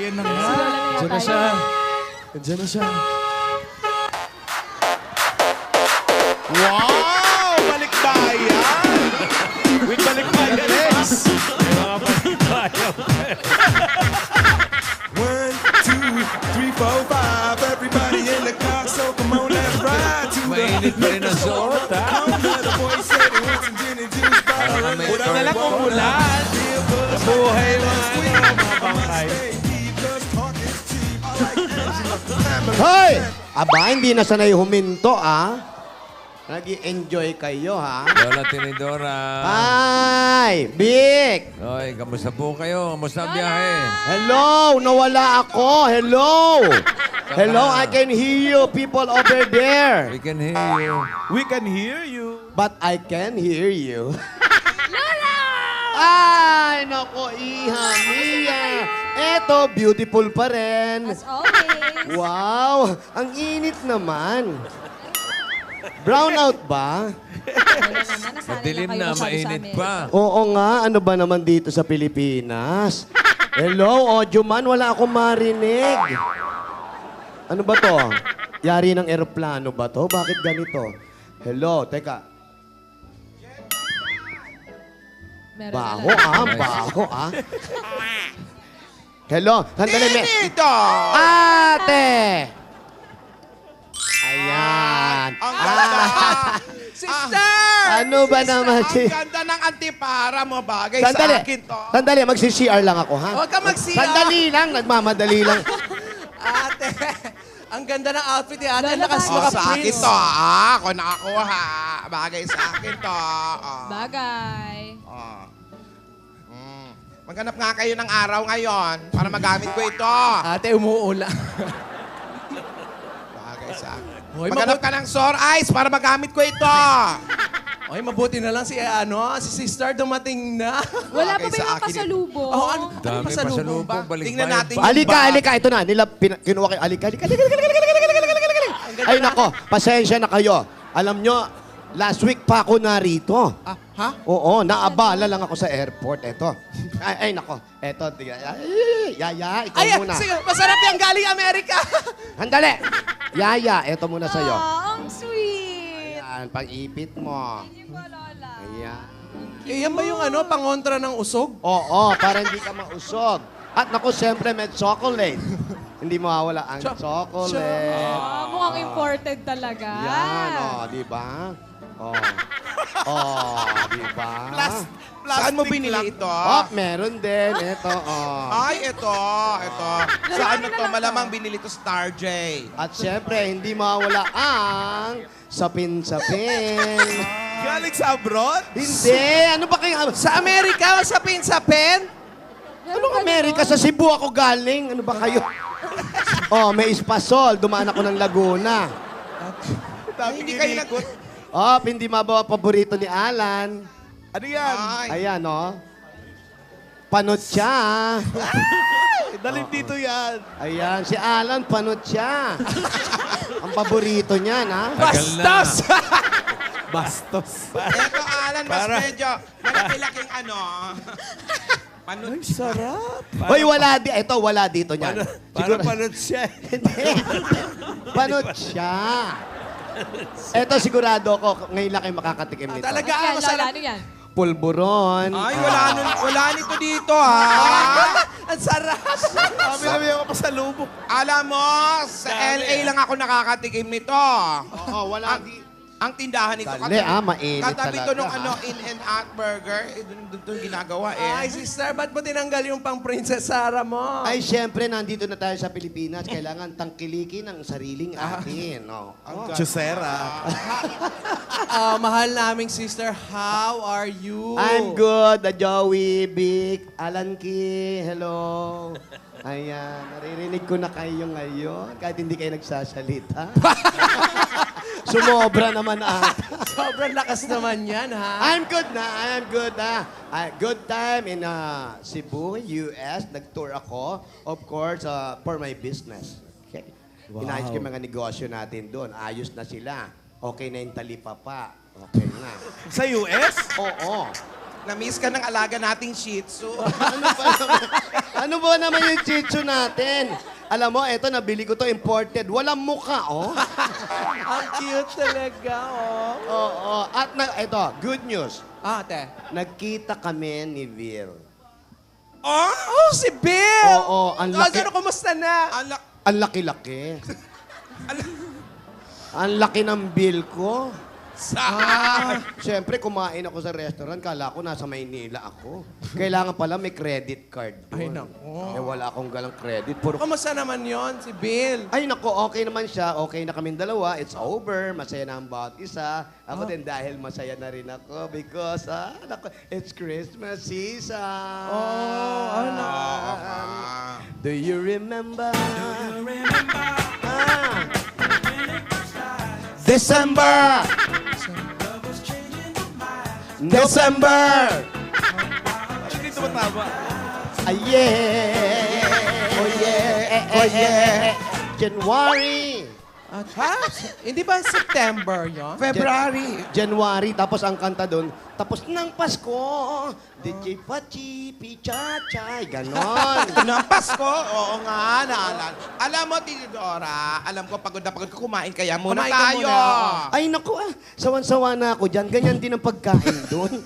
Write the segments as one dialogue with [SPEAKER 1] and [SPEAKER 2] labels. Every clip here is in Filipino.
[SPEAKER 1] Ayan na nga.
[SPEAKER 2] Diyan na siya. Diyan na siya.
[SPEAKER 1] Wow! Balikbayan! With balikbayan, Lex!
[SPEAKER 2] Mga pagkabayan.
[SPEAKER 3] 1, 2, 3, 4, 5. Everybody in the car, so come on, let's ride to the
[SPEAKER 2] Mainit pa rin ang suot, ha?
[SPEAKER 3] the boy said he wants some gin and juice.
[SPEAKER 1] Bulan na lang umulan. Buhay mga bangkay.
[SPEAKER 4] Hoy! Aba, hindi na sanay huminto, Nag-i-enjoy kayo, ha?
[SPEAKER 2] Lola Tinidora.
[SPEAKER 4] Hi! Vic!
[SPEAKER 2] Oy, kamusta po kayo? Kamusta ang biyahe?
[SPEAKER 4] Hello! Nawala ako! Hello! Hello, I can hear you, people over there.
[SPEAKER 2] We can hear you.
[SPEAKER 1] We can hear you.
[SPEAKER 4] But I can hear you. Lola! Ay, nako, Iha, Mia. Eto, beautiful pa rin.
[SPEAKER 5] As always.
[SPEAKER 4] Wow, ang init naman. Brownout ba?
[SPEAKER 5] Wala naman, nasanay
[SPEAKER 2] Madilim
[SPEAKER 5] lang kayo
[SPEAKER 2] na,
[SPEAKER 5] masyado sa
[SPEAKER 2] mainit
[SPEAKER 5] Amerika.
[SPEAKER 2] pa.
[SPEAKER 4] Oo nga, ano ba naman dito sa Pilipinas? Hello, audio man, wala akong marinig. Ano ba to? Yari ng eroplano ba to? Bakit ganito? Hello, teka.
[SPEAKER 5] Meron
[SPEAKER 4] Baho
[SPEAKER 5] na lang.
[SPEAKER 4] baho Hello, sandali,
[SPEAKER 1] Dito!
[SPEAKER 4] Ate! Ayan.
[SPEAKER 1] Ang ganda!
[SPEAKER 3] Sister!
[SPEAKER 4] Ano ba naman si...
[SPEAKER 1] Ang ganda ng antipara mo, bagay
[SPEAKER 4] Sandali,
[SPEAKER 1] sa akin to.
[SPEAKER 4] sandali, magsi-CR lang ako, ha?
[SPEAKER 3] Huwag ka mag-CR.
[SPEAKER 4] Sandali lang, nagmamadali lang.
[SPEAKER 3] Ate, ang ganda ng outfit ni ate.
[SPEAKER 5] Lola,
[SPEAKER 3] Lakas
[SPEAKER 1] Oh,
[SPEAKER 3] mga
[SPEAKER 1] sa akin
[SPEAKER 3] prince.
[SPEAKER 1] to, Ako nakakuha. Bagay sa akin to.
[SPEAKER 5] Bagay.
[SPEAKER 1] Maghanap nga kayo ng araw ngayon para magamit ko ito.
[SPEAKER 3] Ate, umuula.
[SPEAKER 1] Bagay sa akin.
[SPEAKER 3] Hoy,
[SPEAKER 1] Maghanap ka ng sore eyes para magamit ko ito.
[SPEAKER 3] Oy, mabuti na lang si sister dumating na.
[SPEAKER 5] Wala pa
[SPEAKER 1] Bagay
[SPEAKER 5] ba
[SPEAKER 1] sa
[SPEAKER 5] yung
[SPEAKER 1] akin.
[SPEAKER 5] pasalubong?
[SPEAKER 3] Oh, ano
[SPEAKER 2] Dami pa sa
[SPEAKER 3] pasalubong ba?
[SPEAKER 2] lubong, balik
[SPEAKER 1] Tingnan natin yung
[SPEAKER 4] Alika,
[SPEAKER 1] bag.
[SPEAKER 4] alika, ito na. Kinuha kayo, alika. Ay, nako, pasensya na kayo. Alam nyo, last week pa ako narito.
[SPEAKER 3] Ha?
[SPEAKER 4] Oo, naabala lang ako sa airport. Eto. Ay, nako. Eto, Yaya, ikaw
[SPEAKER 3] Ay,
[SPEAKER 4] muna.
[SPEAKER 3] sige, masarap yung galing Amerika.
[SPEAKER 4] Handali. Yaya, eto muna sa'yo.
[SPEAKER 5] Ang sweet.
[SPEAKER 4] Ayan, pang-ipit mo.
[SPEAKER 5] Thank you po, Lola.
[SPEAKER 4] Ayan.
[SPEAKER 3] Yan ba yung pangontra ng usog?
[SPEAKER 4] Oo, para hindi ka mausog. At naku, siyempre may chocolate. Hindi mawawala ang chocolate.
[SPEAKER 5] Mukhang imported talaga.
[SPEAKER 4] Yan, di ba? Di ba?
[SPEAKER 1] Saan mo binili ito?
[SPEAKER 4] Meron din. Ito,
[SPEAKER 1] Ay, ito. Sa ano to? Malamang binili to Star J.
[SPEAKER 4] At siyempre, hindi mawawala ang sapin-sapin.
[SPEAKER 1] Galing sa abroad?
[SPEAKER 4] Hindi! Ano ba kayo?
[SPEAKER 3] Sa Amerika, sa pen?
[SPEAKER 4] Anong Amerika? Sa Cebu ako galing. Ano ba kayo? May espasol. Dumaan ako ng Laguna.
[SPEAKER 1] Hindi kayo nag...
[SPEAKER 4] Hindi mabawa paborito ni Alan.
[SPEAKER 1] Ano yan?
[SPEAKER 4] Ayan, Panotcha.
[SPEAKER 1] Dalim dito yan.
[SPEAKER 4] Ayan, si Alan, panotcha. Ang paborito niya,
[SPEAKER 3] Bastos!
[SPEAKER 2] Bastos.
[SPEAKER 1] Ito, Alan, mas medyo malaki-laking ano.
[SPEAKER 2] Ay, sarap.
[SPEAKER 4] Hoy, wala di. Ito, wala dito niyan.
[SPEAKER 2] Para panot siya.
[SPEAKER 4] Hindi. Panotcha. Ito, sigurado ko, ngayon lang kayo makakatikim nito.
[SPEAKER 3] Talaga
[SPEAKER 5] Yan,
[SPEAKER 3] ako
[SPEAKER 5] Lola,
[SPEAKER 3] sarap.
[SPEAKER 5] ano yan?
[SPEAKER 4] Pulburon.
[SPEAKER 1] Ay, wala nito dito,
[SPEAKER 3] Ang sarap!
[SPEAKER 1] Kami ako pa sa lubok. Alam mo, sa LA lang ako nakakatikim nito.
[SPEAKER 4] Oo, wala di.
[SPEAKER 1] Ang tindahan nito.
[SPEAKER 4] Dali, mainit
[SPEAKER 1] Katabi
[SPEAKER 4] talaga.
[SPEAKER 1] to nung In-N-Out Burger. Doon to ginagawa
[SPEAKER 3] Ay, sister, ba't mo tinanggal yung pang Princess Sarah mo?
[SPEAKER 4] Ay, syempre, nandito na tayo sa Pilipinas. Kailangan tangkilikin ang sariling atin.
[SPEAKER 1] Chusera.
[SPEAKER 3] Mahal naming sister, how are you?
[SPEAKER 4] I'm good, Joey, Vic, Alan Ki, hello. Ayan, naririnig ko na kayo ngayon, kahit hindi kayo nagsasalita. Sumobra naman ata.
[SPEAKER 3] Sobrang lakas naman yan, ha?
[SPEAKER 4] I'm good na, I'm good na. Good time in Cebu, US. Nag-tour ako, of course, for my business. Okay. Inayos ko yung mga negosyo natin doon. Ayos na sila. Okay na yung talipapa. Okay na.
[SPEAKER 1] Sa US?
[SPEAKER 4] Oo.
[SPEAKER 1] Na-miss ka ng alaga nating Shih Tzu.
[SPEAKER 4] Ano ba naman yung chitsu natin? Alam mo, eto, nabili ko to imported. Walang muka, oh.
[SPEAKER 2] Ang cute talaga, oh.
[SPEAKER 4] Oo. At eto, good news.
[SPEAKER 2] Ate.
[SPEAKER 4] Nagkita kami ni Vil.
[SPEAKER 2] Oh, si Bill!
[SPEAKER 4] Oo, ang laki.
[SPEAKER 2] Ano, kumusta na?
[SPEAKER 4] Ang laki-laki. Ang laki ng bill ko. Siyempre, kumain ako sa restaurant. Kala ko nasa Maynila ako. Kailangan pala may credit card doon.
[SPEAKER 2] Ay, naku.
[SPEAKER 4] Eh, wala akong galang credit. Puro...
[SPEAKER 2] Kumusta naman yon si Bill?
[SPEAKER 4] Ay, naku, okay naman siya. Okay na kaming dalawa. It's over. Masaya na ang bawat isa. Ako din dahil masaya na rin ako because, naku, it's Christmas season.
[SPEAKER 2] Oh, ano?
[SPEAKER 4] Do you remember?
[SPEAKER 1] December! December!
[SPEAKER 2] Hindi tumatawa.
[SPEAKER 4] Yeah! Oh yeah! Oh yeah! January!
[SPEAKER 2] Ha? Hindi ba September yon?
[SPEAKER 1] February.
[SPEAKER 4] January, tapos ang kanta doon, tapos ng Pasko, DJ Pachi, Pichachay, ganon.
[SPEAKER 1] Ng Pasko, oo nga, naalala. Alam mo, Tinidora, alam ko pagod na pagod ko kumain, kaya muna
[SPEAKER 2] Kumain ka
[SPEAKER 1] tayo.
[SPEAKER 2] muna,
[SPEAKER 4] Ay, naku sawan-sawa na ako dyan. Ganyan din ang pagkain doon.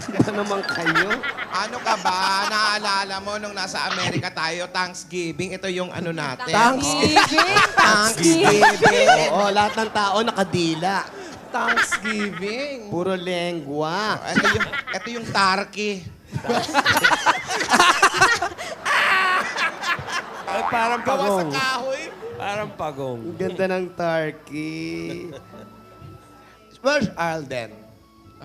[SPEAKER 4] Ba naman kayo?
[SPEAKER 1] Ano ka ba? Naalala mo nung nasa Amerika tayo, Thanksgiving, ito yung ano natin.
[SPEAKER 5] Thanksgiving!
[SPEAKER 1] Thanksgiving.
[SPEAKER 4] Oo, lahat ng tao nakadila.
[SPEAKER 2] Thanksgiving.
[SPEAKER 4] Puro lengwa.
[SPEAKER 1] Ito yung turkey.
[SPEAKER 2] Ay, parang
[SPEAKER 1] Gawa sa
[SPEAKER 2] pagong.
[SPEAKER 1] kahoy.
[SPEAKER 2] Parang pagong.
[SPEAKER 4] Ang ganda ng turkey. Where's Alden?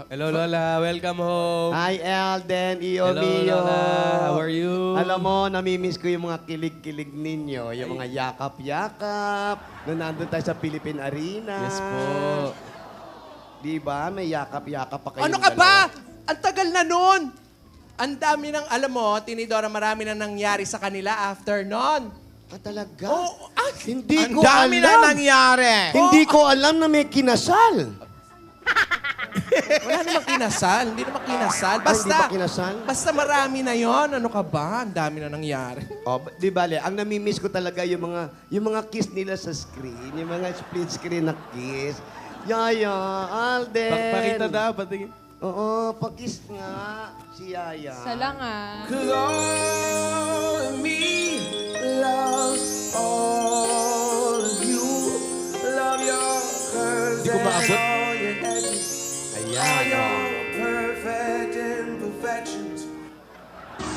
[SPEAKER 6] Hello, Lola. Welcome home.
[SPEAKER 4] Hi, Alden. Iyo,
[SPEAKER 6] Hello,
[SPEAKER 4] Mio.
[SPEAKER 6] Lola. How are you?
[SPEAKER 4] Alam mo, namimiss ko yung mga kilig-kilig ninyo. Yung mga yakap-yakap. Nung nandun tayo sa Philippine Arena.
[SPEAKER 6] Yes po.
[SPEAKER 4] Di ba? May yakap-yakap pa kayo.
[SPEAKER 2] Ano ka ba? Ang tagal na nun. Ang dami ng, alam mo, Tinidora, marami na nangyari sa kanila after nun.
[SPEAKER 4] Ah, talaga?
[SPEAKER 2] Oh,
[SPEAKER 4] Hindi
[SPEAKER 1] Ang
[SPEAKER 4] ko
[SPEAKER 1] dami
[SPEAKER 4] alam.
[SPEAKER 1] na nangyari.
[SPEAKER 4] Hindi ko alam na may kinasal.
[SPEAKER 2] wala namang kinasal. Hindi namang kinasal.
[SPEAKER 4] Hindi
[SPEAKER 2] Basta,
[SPEAKER 4] pa kinasal?
[SPEAKER 2] basta marami na yon. Ano ka ba? Ang dami na nangyari.
[SPEAKER 4] Oh, di bale, ang namimiss ko talaga yung mga kiss nila sa screen, yung mga split screen na kiss. Yaya, Alden.
[SPEAKER 6] Pakita daw, patingin.
[SPEAKER 4] Oo, pakiss nga si Yaya.
[SPEAKER 5] Salang ah.
[SPEAKER 3] Cause all of me loves all of you. Love your curves
[SPEAKER 6] Hindi ko maabot.
[SPEAKER 3] and all your edges.
[SPEAKER 4] Ayan.
[SPEAKER 3] All your perfect imperfections.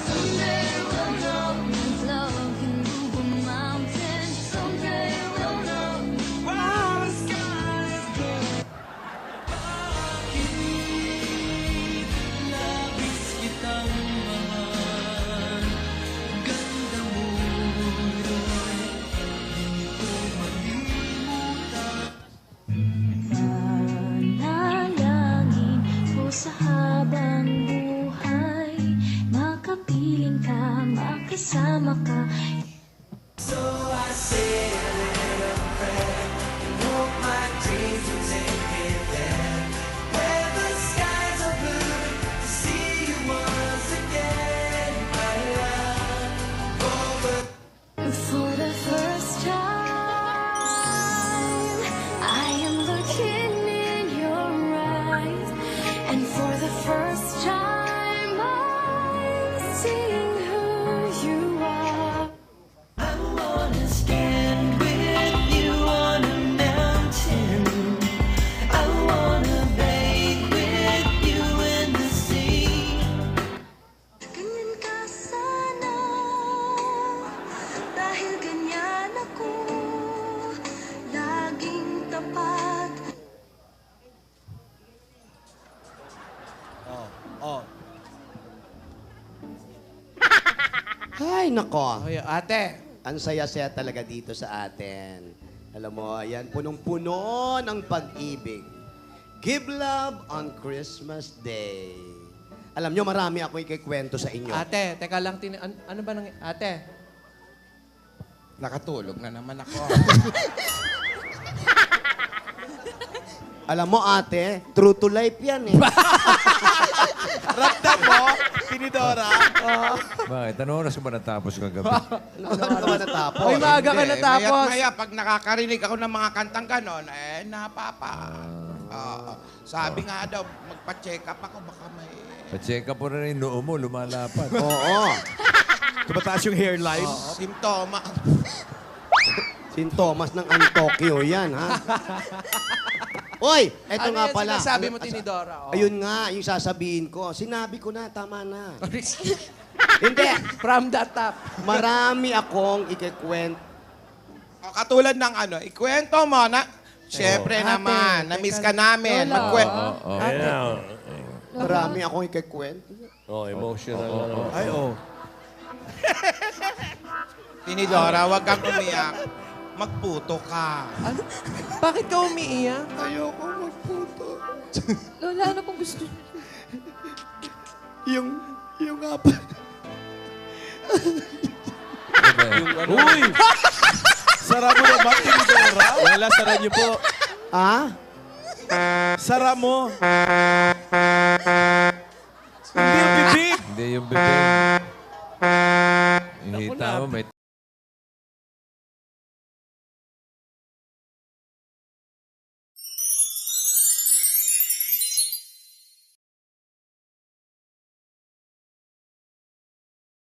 [SPEAKER 7] Someday we'll know love can move a mountain. Someday we'll know where the sky is blue. Labis kitang mahal. Ganda mo, hindi ko malimutan. Manalangin ko sa habang buhay, makapiling ka, makasama ka.
[SPEAKER 3] So I say a little prayer and hope my dreams will take me there. Where the skies are blue to see you once again, my love.
[SPEAKER 7] For the first time, I am looking in your eyes, and for the first time, I'm seeing who you are. I wanna stand with you on a mountain. I wanna bathe with you in the sea. Ganyan ka sana, dahil ganyan ako, laging tapat.
[SPEAKER 4] Ay, nako.
[SPEAKER 2] Oy, ate.
[SPEAKER 4] Ang saya-saya talaga dito sa atin. Alam mo, ayan, punong-puno ng pag-ibig. Give love on Christmas Day. Alam nyo, marami ako ikikwento sa inyo.
[SPEAKER 2] Ate, teka lang. Ano ba nang... Ate.
[SPEAKER 1] Nakatulog na naman ako.
[SPEAKER 4] Alam mo, ate, true to life yan eh.
[SPEAKER 1] Ramdam mo, Tinidora?
[SPEAKER 8] Bakit? Ano oras ka ba natapos kagabi?
[SPEAKER 4] Ano naman natapos?
[SPEAKER 2] Oy, maaga ka
[SPEAKER 1] Hindi,
[SPEAKER 2] natapos.
[SPEAKER 1] Maya, pag nakakarinig ako ng mga kantang ganon, napapa. Oo. Sabi nga daw, magpa-check up ako, baka may...
[SPEAKER 8] Pa-check up mo rin yung noo mo, lumalapat.
[SPEAKER 4] Oo.
[SPEAKER 6] Tumataas yung hairline.
[SPEAKER 1] Simptoma.
[SPEAKER 4] Sintomas ng Antokyo yan, ha? Oy, eto
[SPEAKER 2] Ano
[SPEAKER 4] nga
[SPEAKER 2] yan
[SPEAKER 4] pala.
[SPEAKER 2] sinasabi mo, Tinidora? Oh.
[SPEAKER 4] Ayun nga, yung sasabihin ko. Sinabi ko na, tama na. Hindi.
[SPEAKER 2] From the top.
[SPEAKER 4] Marami akong ikikwento.
[SPEAKER 1] O, katulad ng ano, ikwento mo na, syempre
[SPEAKER 2] Ate,
[SPEAKER 1] naman, na-miss ka
[SPEAKER 2] teka,
[SPEAKER 1] namin.
[SPEAKER 5] Lola.
[SPEAKER 1] Magkwento.
[SPEAKER 4] Marami akong ikikwento.
[SPEAKER 6] Ay, oh.
[SPEAKER 1] Tinidora, huwag kang umiyak. Magputo ka.
[SPEAKER 2] Ano? Bakit ka umiiyak?
[SPEAKER 1] Ayoko magputo.
[SPEAKER 5] Lola, ano pong gusto?
[SPEAKER 1] Yung apa.
[SPEAKER 6] Uy! Sara mo naman, Tinidora.
[SPEAKER 8] Wala, sara niyo po.
[SPEAKER 4] Ah?
[SPEAKER 6] Sara mo. Hindi yung bibig.
[SPEAKER 8] Hindi yung bibig. Hihita mo, may